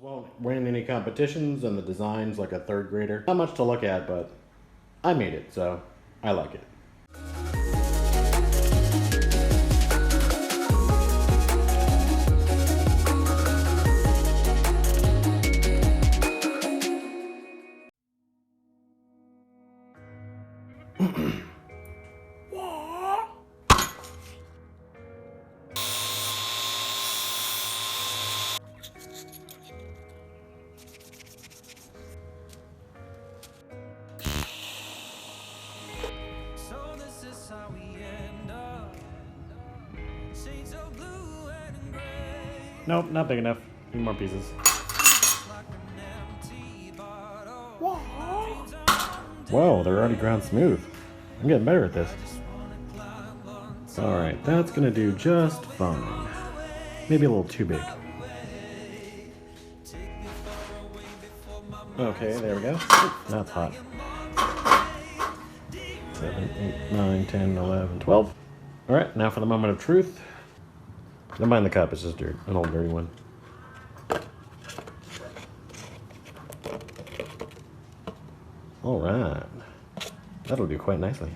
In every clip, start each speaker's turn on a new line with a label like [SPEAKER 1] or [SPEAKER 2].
[SPEAKER 1] Won't win any competitions, and the design's like a third grader. Not much to look at, but I made it, so I like it. Nope, not big enough. Need more pieces. Whoa, they're already ground smooth. I'm getting better at this. Alright, that's gonna do just fine. Maybe a little too big. Okay, there we go. That's hot. 7, 8, 9, 10, 11, 12. Alright, now for the moment of truth. Don't mind the cup, it's just dirt, an old dirty one. Alright, that'll do quite nicely.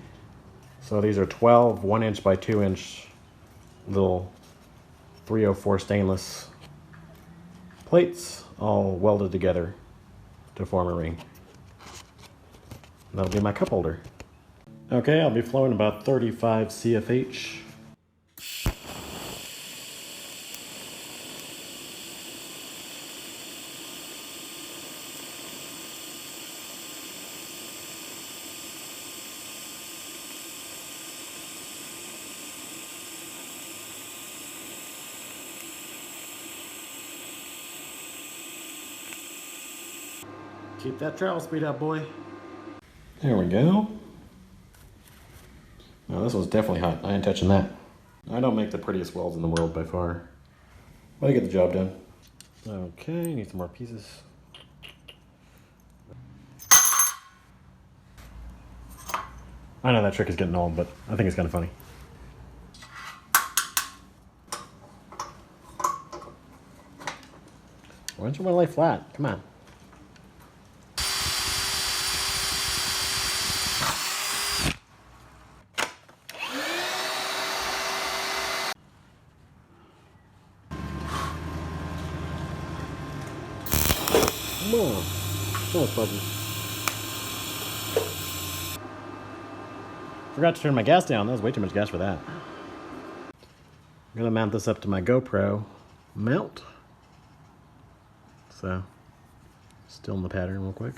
[SPEAKER 1] So these are 12 1-inch by 2-inch little 304 stainless plates, all welded together to form a ring. That'll be my cup holder. Okay, I'll be flowing about 35 CFH. Keep that travel speed up, boy. There we go. Now this was definitely hot. I ain't touching that. I don't make the prettiest welds in the world by far, but I get the job done. Okay, need some more pieces. I know that trick is getting old, but I think it's kind of funny. Why don't you want to lay flat? Come on. More. So much fuzzy. Forgot to turn my gas down. That was way too much gas for that. I'm gonna mount this up to my GoPro mount. So, still in the pattern real quick.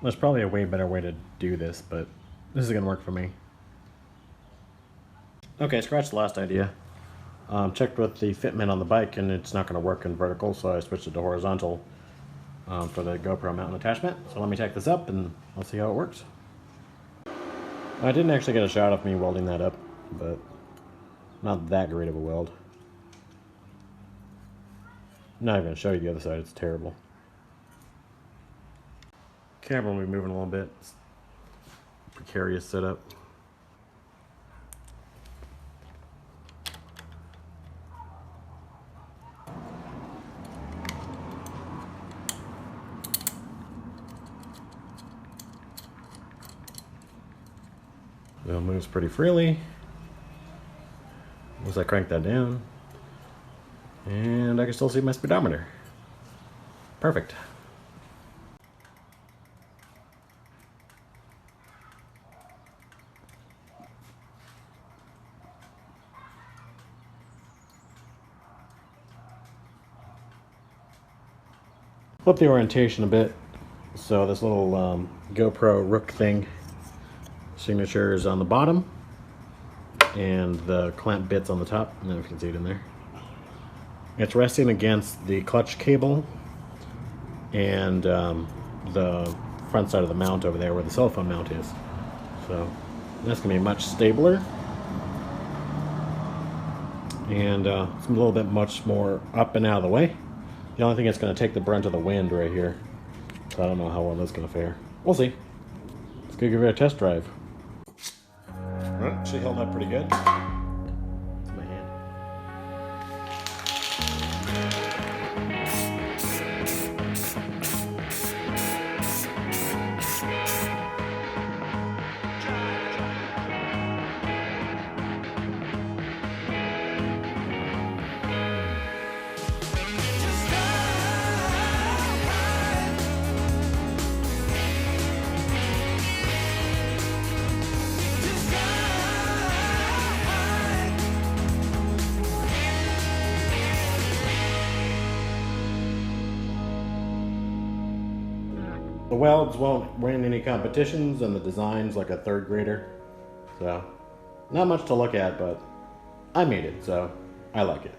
[SPEAKER 1] There's probably a way better way to do this, but this is gonna work for me. Okay, scratch the last idea. Checked with the fitment on the bike and it's not going to work in vertical, so I switched it to horizontal for the GoPro mount and attachment. So let me take this up and I'll see how it works. I didn't actually get a shot of me welding that up, but not that great of a weld. I'm not even going to show you the other side, it's terrible. Camera will be moving a little bit. It's a precarious setup. It moves pretty freely as I crank that down, and I can still see my speedometer. Perfect. Flip the orientation a bit, so this little GoPro Rook thing signature is on the bottom and the clamp bit's on the top. I don't know if you can see it in there. It's resting against the clutch cable and the front side of the mount over there where the cell phone mount is. So that's gonna be much stabler, and it's a little bit much more up and out of the way. The only thing that's gonna take the brunt of the wind right here, so I don't know how well that's gonna fare. We'll see. Let's go give it a test drive. Well, actually held up pretty good. It's my hand. The welds won't win any competitions, and the design's like a third grader. So, not much to look at, but I made it, so I like it.